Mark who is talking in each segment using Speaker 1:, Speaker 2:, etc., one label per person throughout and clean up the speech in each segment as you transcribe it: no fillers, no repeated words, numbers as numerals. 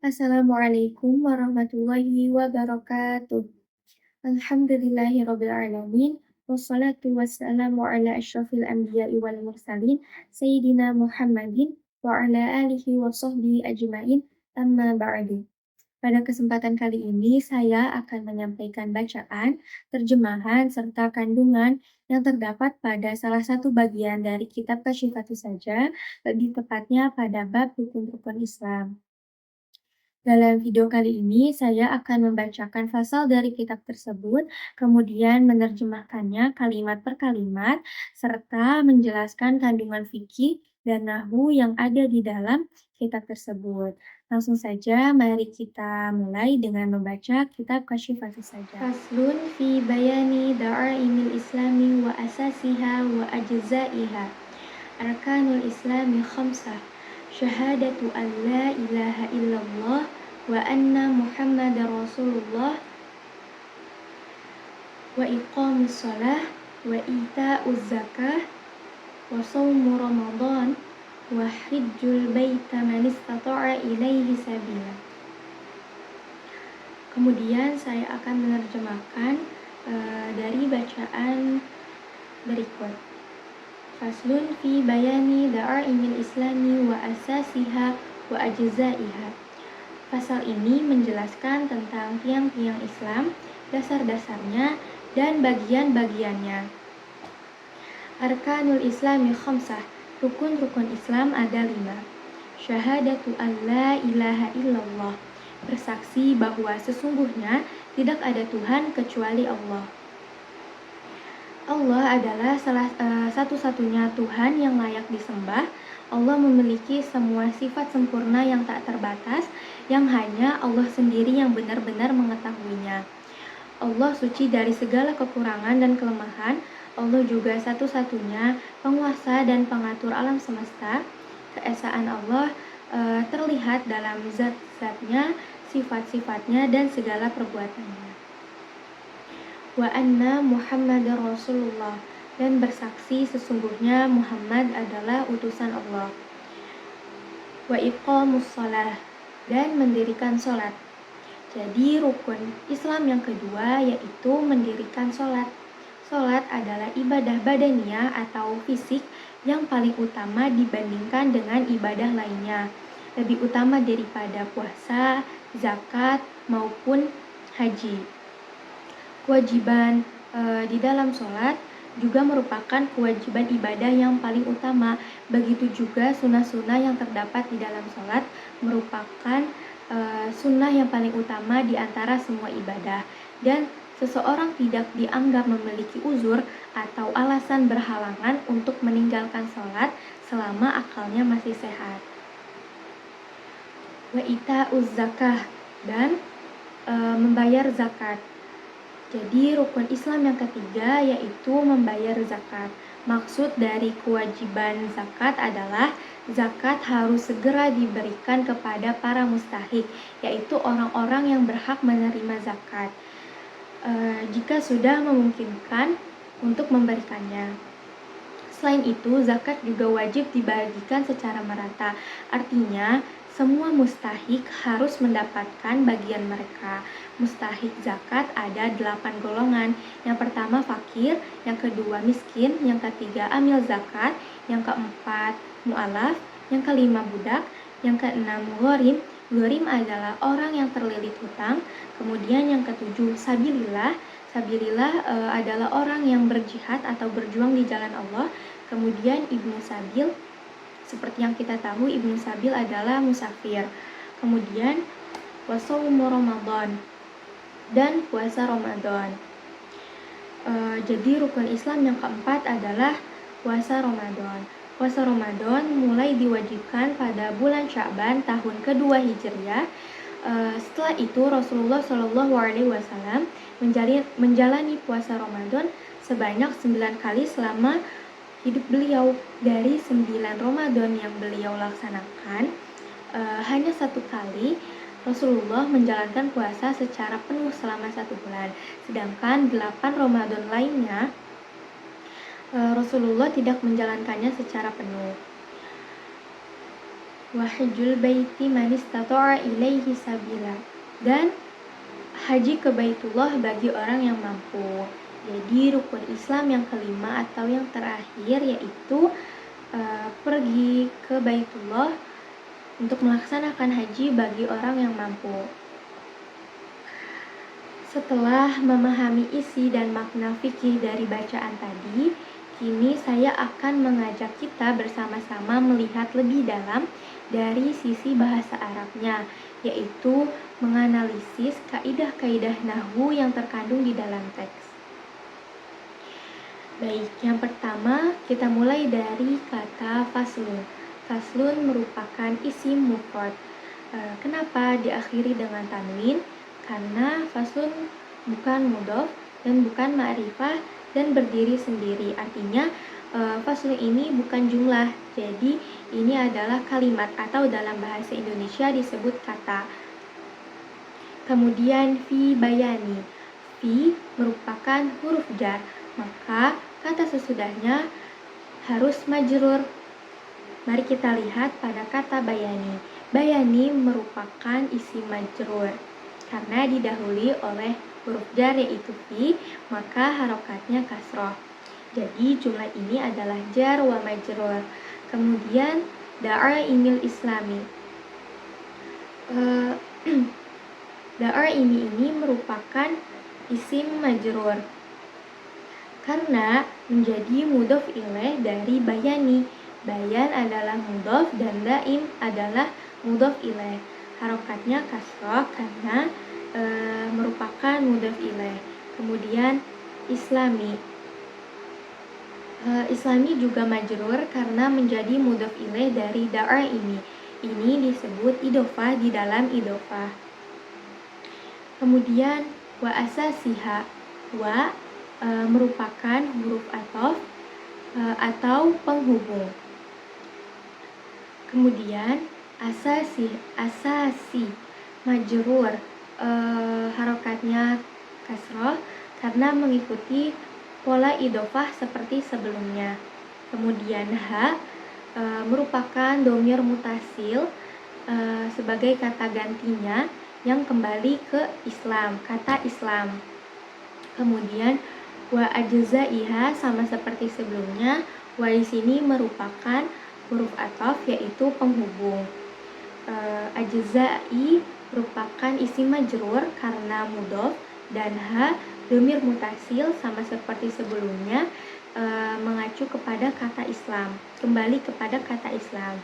Speaker 1: Assalamualaikum warahmatullahi wabarakatuh. Alhamdulillahirabbil alamin wassalatu wassalamu ala asyrafil anbiya'i wal mursalin sayyidina Muhammadin wa ala alihi wa sahbihi ajmain amma ba'du. Pada kesempatan kali ini saya akan menyampaikan bacaan, terjemahan serta kandungan yang terdapat pada salah satu bagian dari kitab Kasyifatu Saja, lebih tepatnya pada bab rukun-rukun Islam. Dalam video kali ini, saya akan membacakan pasal dari kitab tersebut, kemudian menerjemahkannya kalimat per kalimat, serta menjelaskan kandungan fikih dan nahwu yang ada di dalam kitab tersebut. Langsung saja, mari kita mulai dengan membaca kitab Kasyifatu Saja. Faslun fi bayani da'aimil islami wa asasiha wa ajzaiha. Arkanul islami khamsah. Syahadatu an la ilaha illallah wa anna muhammadar rasulullah wa iqamus shalah wa ita'uz zakah wa shaumu ramadan wa hajjul baita man istata'a ilaihi sabila. Kemudian saya akan menerjemahkan dari bacaan berikut. Faslun fi bayani da'aimil islami wa asasiha wa ajzaiha. Pasal ini menjelaskan tentang tiang-tiang Islam, dasar-dasarnya, dan bagian-bagiannya. Arkanul islami khamsah. Rukun-rukun Islam ada 5. Syahadatu an la ilaha illallah. Bersaksi bahwa sesungguhnya tidak ada Tuhan kecuali Allah. Allah adalah satu-satunya Tuhan yang layak disembah. Allah memiliki semua sifat sempurna yang tak terbatas, yang hanya Allah sendiri yang benar-benar mengetahuinya. Allah suci dari segala kekurangan dan kelemahan. Allah juga satu-satunya penguasa dan pengatur alam semesta. Keesaan Allah terlihat dalam zat-zatnya, sifat-sifatnya, dan segala perbuatannya. Wa anna Muhammadar Rasulullah, dan bersaksi sesungguhnya Muhammad adalah utusan Allah. Wa iqamus shalah, dan mendirikan sholat. Jadi rukun Islam yang kedua yaitu mendirikan sholat. Sholat adalah ibadah badaniyah atau fisik yang paling utama dibandingkan dengan ibadah lainnya. Lebih utama daripada puasa, zakat, maupun haji. Kewajiban di dalam sholat juga merupakan kewajiban ibadah yang paling utama. Begitu juga sunnah-sunnah yang terdapat di dalam sholat merupakan sunnah yang paling utama di antara semua ibadah. Dan seseorang tidak dianggap memiliki uzur atau alasan berhalangan untuk meninggalkan sholat selama akalnya masih sehat. Wa ita'uz zakah, dan membayar zakat. Jadi rukun Islam yang ketiga yaitu membayar zakat. Maksud dari kewajiban zakat adalah zakat harus segera diberikan kepada para mustahik, yaitu orang-orang yang berhak menerima zakat, jika sudah memungkinkan untuk memberikannya. Selain itu, zakat juga wajib dibagikan secara merata. Artinya, semua mustahik harus mendapatkan bagian mereka. Mustahik zakat ada 8 golongan. Yang pertama fakir, yang kedua miskin, yang ketiga amil zakat, yang keempat mu'alaf, yang kelima budak, yang keenam ghorim. Ghorim adalah orang yang terlilit hutang. Kemudian yang ketujuh sabilillah. Sabilillah adalah orang yang berjihad atau berjuang di jalan Allah. Kemudian ibnu sabil, seperti yang kita tahu ibnu sabil adalah musafir. Kemudian wasaumu Ramadan, dan puasa Ramadan. Jadi rukun Islam yang keempat adalah puasa Ramadan. Puasa Ramadan mulai diwajibkan pada bulan Sya'ban tahun kedua Hijriah. Setelah itu Rasulullah SAW menjalani puasa Ramadan sebanyak 9 kali selama hidup beliau. Dari 9 Ramadan yang beliau laksanakan, hanya 1 kali Rasulullah menjalankan puasa secara penuh selama 1 bulan. Sedangkan 8 Ramadan lainnya Rasulullah tidak menjalankannya secara penuh. wa hajjul baiti man istata'a ilaihi sabila. Dan haji ke Baitullah bagi orang yang mampu. Jadi rukun Islam yang kelima atau yang terakhir yaitu pergi ke Baitullah untuk melaksanakan haji bagi orang yang mampu. Setelah memahami isi dan makna fikih dari bacaan tadi, kini saya akan mengajak kita bersama-sama melihat lebih dalam dari sisi bahasa Arabnya, yaitu menganalisis kaidah-kaidah nahwu yang terkandung di dalam teks. Baik, yang pertama kita mulai dari kata faslun. Faslun merupakan isim mufrad. Kenapa diakhiri dengan tanwin? Karena faslun bukan mudhof dan bukan ma'rifah dan berdiri sendiri. Artinya faslun ini bukan jumlah. Jadi ini adalah kalimat atau dalam bahasa Indonesia disebut kata. Kemudian fi bayani. Fi merupakan huruf jar, maka kata sesudahnya harus majrur. Mari kita lihat pada kata bayani. Bayani merupakan isim majrur karena didahului oleh huruf jar yaitu fi, maka harokatnya kasroh. Jadi jumlah ini adalah jar wa majrur. Kemudian da'a imil islami. Da'a ini merupakan isim majrur karena menjadi mudhof ilaih dari bayani. Bayan adalah mudhof dan daim adalah mudhof ilaih. Harokatnya kasroh karena merupakan mudhof ilaih. Kemudian islami. Islami juga majrur karena menjadi mudhof ilaih dari da'a ini. Ini disebut idhofah di dalam idhofah. Kemudian wa asasiha. Wa merupakan huruf athof atau penghubung. Kemudian asasi majrur, harokatnya kasroh karena mengikuti pola idhofah seperti sebelumnya. Kemudian ha merupakan dhamir mutasil sebagai kata gantinya yang kembali ke Islam, kata Islam. Kemudian wa ajzaiha sama seperti sebelumnya, wa di sini merupakan huruf athof yaitu penghubung. Ajzai merupakan isim majrur karena mudhof dan ha dhamir mutasil sama seperti sebelumnya mengacu kepada kata Islam, kembali kepada kata Islam.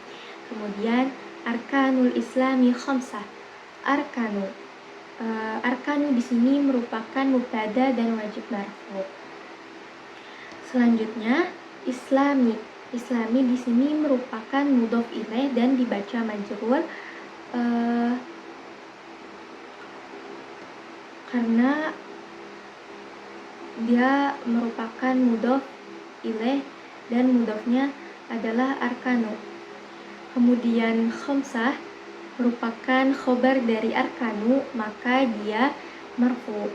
Speaker 1: Kemudian arkanul islami khamsah. Arkanu di sini merupakan mubtada dan wajib marfu. Selanjutnya islami. Islami di sini merupakan mudhof ilaih dan dibaca majrur karena dia merupakan mudhof ilaih dan mudhofnya adalah arkanu. Kemudian khamsah merupakan khobar dari arkanu, maka dia marfu.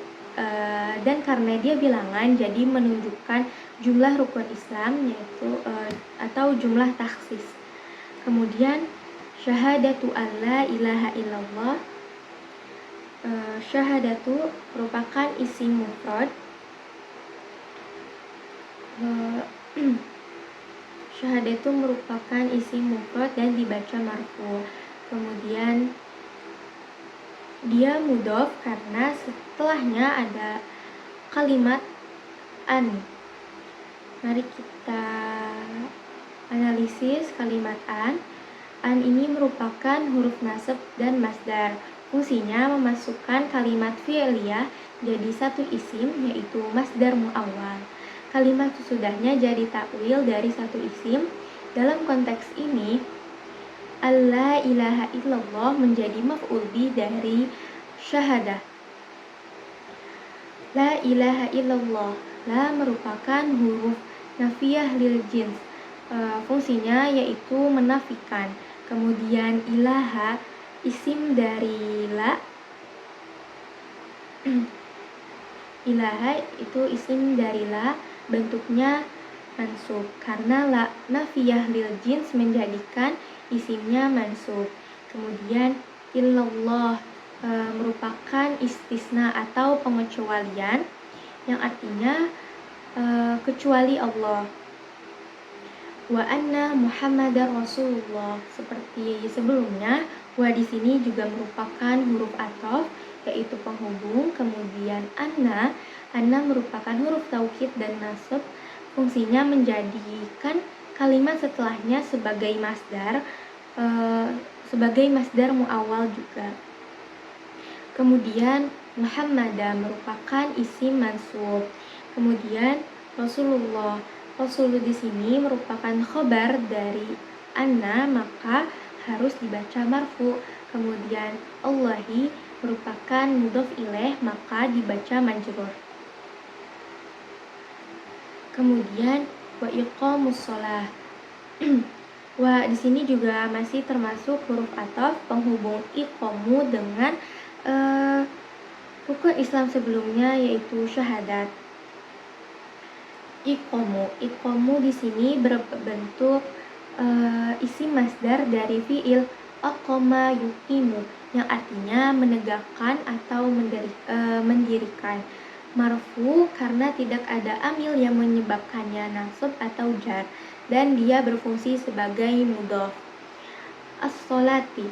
Speaker 1: Dan karena dia bilangan jadi menunjukkan jumlah rukun Islam yaitu atau jumlah taksis. Kemudian syahadatu alla ilaha illallah. Syahadatu merupakan isim mufrad. Syahadatu merupakan isim mufrad dan dibaca marfu. Kemudian dia mudhof karena setelahnya ada kalimat an. Mari kita analisis kalimat an. An ini merupakan huruf nasab dan masdar. Fungsinya memasukkan kalimat fi'liyah jadi satu isim yaitu masdar mu'awwal. Kalimat sesudahnya jadi takwil dari satu isim. Dalam konteks ini alla ilaha illallah menjadi maf'ul bih dari syahadah. La ilaha illallah. La merupakan huruf nafiyah lil jins. Fungsinya yaitu menafikan. Kemudian ilaha isim dari la. Ilaha itu isim dari la, bentuknya mansub karena la nafiyah lil jins menjadikan isimnya mansub. Kemudian illallah merupakan istisna atau pengecualian yang artinya kecuali Allah. Wa anna Muhammadar Rasulullah, seperti sebelumnya. Wa di sini juga merupakan huruf athof, yaitu penghubung. Kemudian anna merupakan huruf taukid dan nasab. Fungsinya menjadikan kalimat setelahnya sebagai masdar muawwal juga. Kemudian Muhammadah merupakan isim mansub. Kemudian Rasulullah di sini merupakan khobar dari anna, maka harus dibaca marfu. Kemudian Allahi merupakan mudhof ilaih, maka dibaca majrur. Kemudian wa iqamus shalah. Wa di sini juga masih termasuk huruf athof penghubung iqamu dengan rukun Islam sebelumnya, yaitu syahadat. Iqamu di sini berbentuk isim masdar dari fiil aqama yuqimu, yang artinya menegakkan atau mendirikan. Marfu karena tidak ada amil yang menyebabkannya nasab atau jar, dan dia berfungsi sebagai mudhof. As-sholati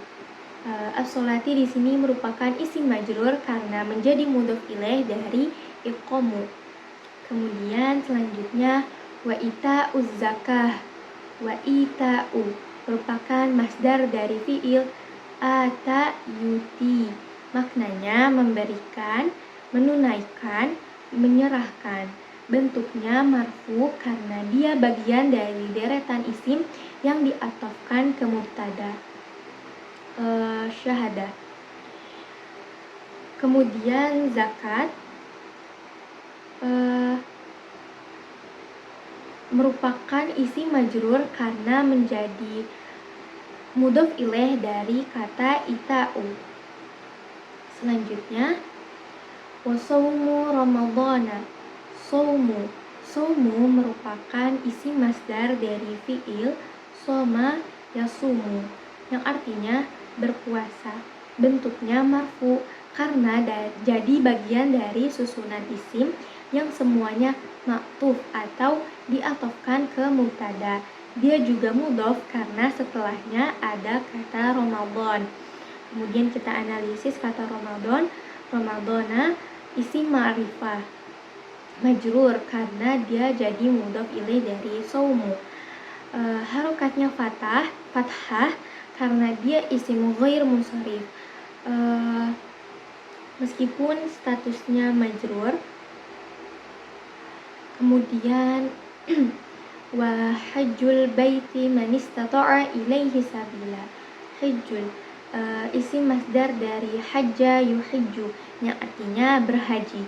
Speaker 1: di sini merupakan isim majrur karena menjadi mudhof ilaih dari iqamu. Kemudian selanjutnya wa ita'uz zakah. Wa ita'u merupakan masdar dari fiil ata yuti. Maknanya memberikan, menunaikan, menyerahkan. Bentuknya marfu karena dia bagian dari deretan isim yang diatofkan ke mubtada. Syahadah. Kemudian zakat merupakan isim majrur karena menjadi mudhof ilaih dari kata ita'u. Selanjutnya wasaumu ramadhana. Saumu merupakan isim masdar dari fiil soma yasumu, yang artinya berpuasa. Bentuknya marfu karena jadi bagian dari susunan isim yang semuanya ma'tuf atau diatofkan ke mubtada. Dia juga mudhof karena setelahnya ada kata Ramadan. Kemudian kita analisis kata Ramadan. Ramadana isim ma'rifah majrur karena dia jadi mudhof ilaih dari saumu. Harokatnya fathah karena dia isim ghair munsharif. Meskipun statusnya majrur. Kemudian wa hajjul baiti man istata'a ilaihi sabila. Hajjul isim masdar dari hajja yuhijju, yang artinya berhaji.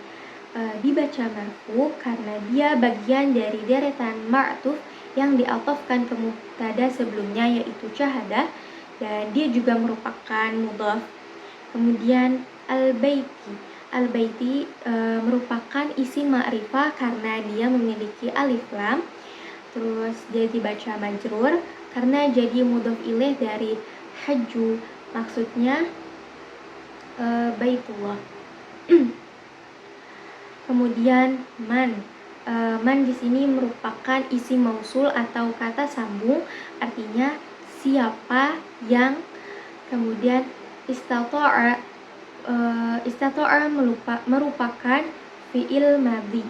Speaker 1: Dibaca marfu karena dia bagian dari deretan ma'tuf yang diatofkan ke mubtada sebelumnya, yaitu syahadah, dan dia juga merupakan mudhof. Kemudian al-baiti merupakan isim ma'rifah karena dia memiliki alif lam. Terus dia dibaca majrur karena jadi mudhof ilaih dari hajju, maksudnya baitullah. Kemudian man di sini merupakan isim mausul atau kata sambung, artinya siapa yang. Kemudian istata'a merupakan fi'il madhi,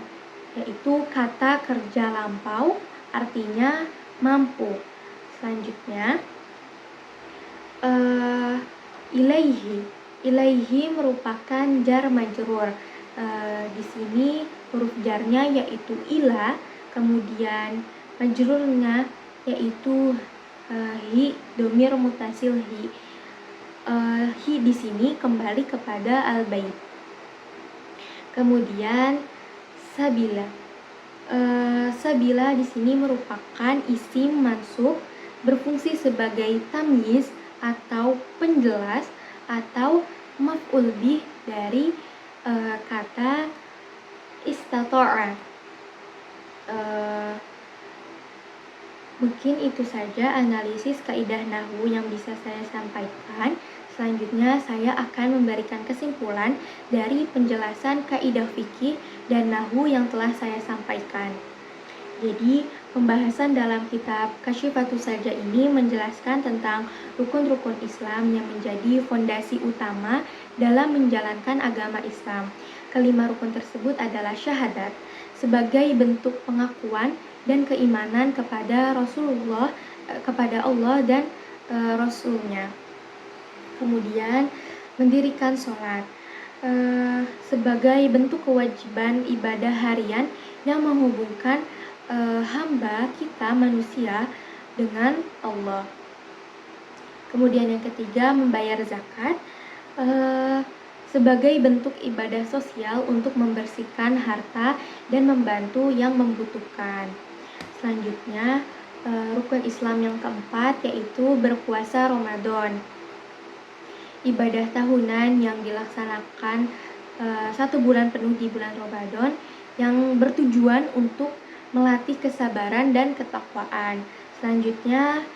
Speaker 1: yaitu kata kerja lampau, artinya mampu. Selanjutnya ilaihi merupakan jar majrur. Di sini huruf jarnya yaitu ila, kemudian majrurnya yaitu hi, domir mutasil hi. Hi di sini kembali kepada al-bait. Kemudian sabila. Sabila di sini merupakan isim mansub berfungsi sebagai tamyiz atau penjelas atau maf'ul bih dari kata istata'a. Mungkin itu saja analisis kaidah nahwu yang bisa saya sampaikan. Selanjutnya saya akan memberikan kesimpulan dari penjelasan kaidah fikih dan nahwu yang telah saya sampaikan. Jadi, pembahasan dalam kitab Kasyifatus Saja ini menjelaskan tentang rukun-rukun Islam yang menjadi fondasi utama dalam menjalankan agama Islam. Kelima rukun tersebut adalah syahadat sebagai bentuk pengakuan dan keimanan kepada Rasulullah, kepada Allah dan Rasulnya. Kemudian mendirikan sholat sebagai bentuk kewajiban ibadah harian yang menghubungkan hamba kita manusia dengan Allah. Kemudian yang ketiga, membayar zakat sebagai bentuk ibadah sosial untuk membersihkan harta dan membantu yang membutuhkan. Selanjutnya, rukun Islam yang keempat yaitu berpuasa Ramadan. Ibadah tahunan yang dilaksanakan 1 bulan penuh di bulan Ramadan yang bertujuan untuk melatih kesabaran dan ketakwaan. Selanjutnya,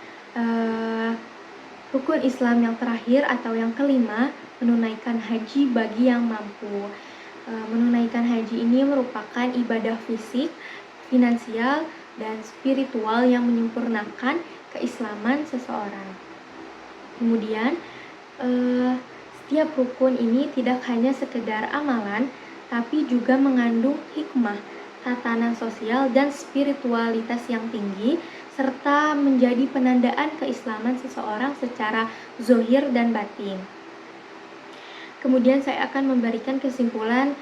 Speaker 1: rukun Islam yang terakhir atau yang kelima, menunaikan haji bagi yang mampu. Menunaikan haji ini merupakan ibadah fisik, finansial, dan spiritual yang menyempurnakan keislaman seseorang. Kemudian, setiap rukun ini tidak hanya sekedar amalan, tapi juga mengandung hikmah, tatanan sosial, dan spiritualitas yang tinggi, serta menjadi penandaan keislaman seseorang secara zahir dan batin. Kemudian saya akan memberikan kesimpulan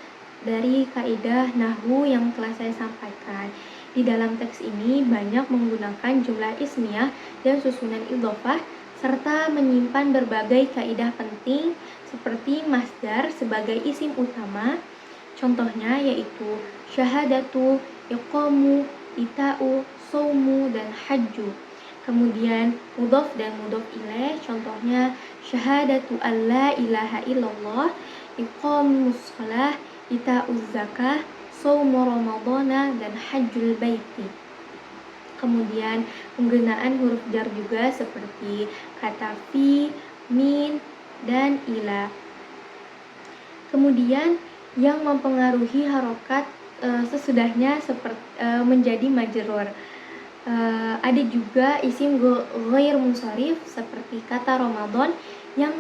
Speaker 1: dari kaidah nahwu yang telah saya sampaikan. Di dalam teks ini banyak menggunakan jumlah ismiyah dan susunan idhofah serta menyimpan berbagai kaidah penting seperti masdar sebagai isim utama. Contohnya yaitu syahadatu, iqamu, ita'u, saumu, dan hajju. Kemudian mudhof dan mudhof ilaih, contohnya syahadatu alla ilaha illallah, iqamus shalah, ita'uz zakah, saumu ramadhana, dan hajjul baiti. Kemudian penggunaan huruf jar juga seperti kata fi, min, dan ila. Kemudian yang mempengaruhi harokat sesudahnya menjadi majrur. Ada juga isim ghair munsharif seperti kata Ramadan yang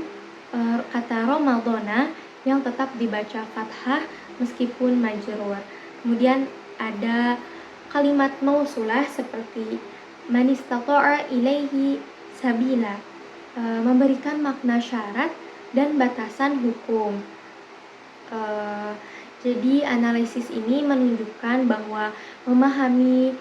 Speaker 1: kata Ramadhana yang tetap dibaca fathah meskipun majrur. Kemudian ada kalimat mausulah seperti man istata'a ilaihi sabila, memberikan makna syarat dan batasan hukum. Jadi analisis ini menunjukkan bahwa memahami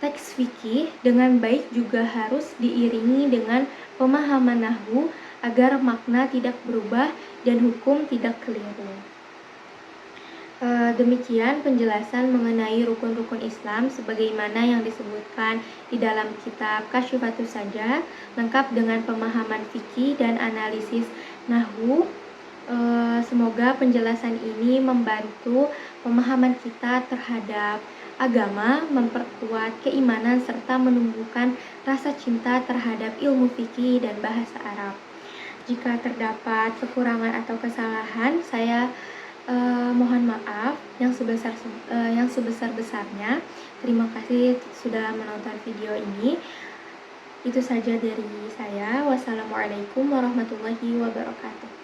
Speaker 1: teks fikih dengan baik juga harus diiringi dengan pemahaman nahwu agar makna tidak berubah dan hukum tidak keliru. Demikian penjelasan mengenai rukun-rukun Islam sebagaimana yang disebutkan di dalam kitab Kasyifatus Saja, lengkap dengan pemahaman fikih dan analisis nahwu. Semoga penjelasan ini membantu pemahaman kita terhadap agama, memperkuat keimanan, serta menumbuhkan rasa cinta terhadap ilmu fikih dan bahasa Arab. Jika terdapat kekurangan atau kesalahan, saya mohon maaf yang sebesar-besarnya. Terima kasih sudah menonton video ini. Itu saja dari saya. Wassalamualaikum warahmatullahi wabarakatuh.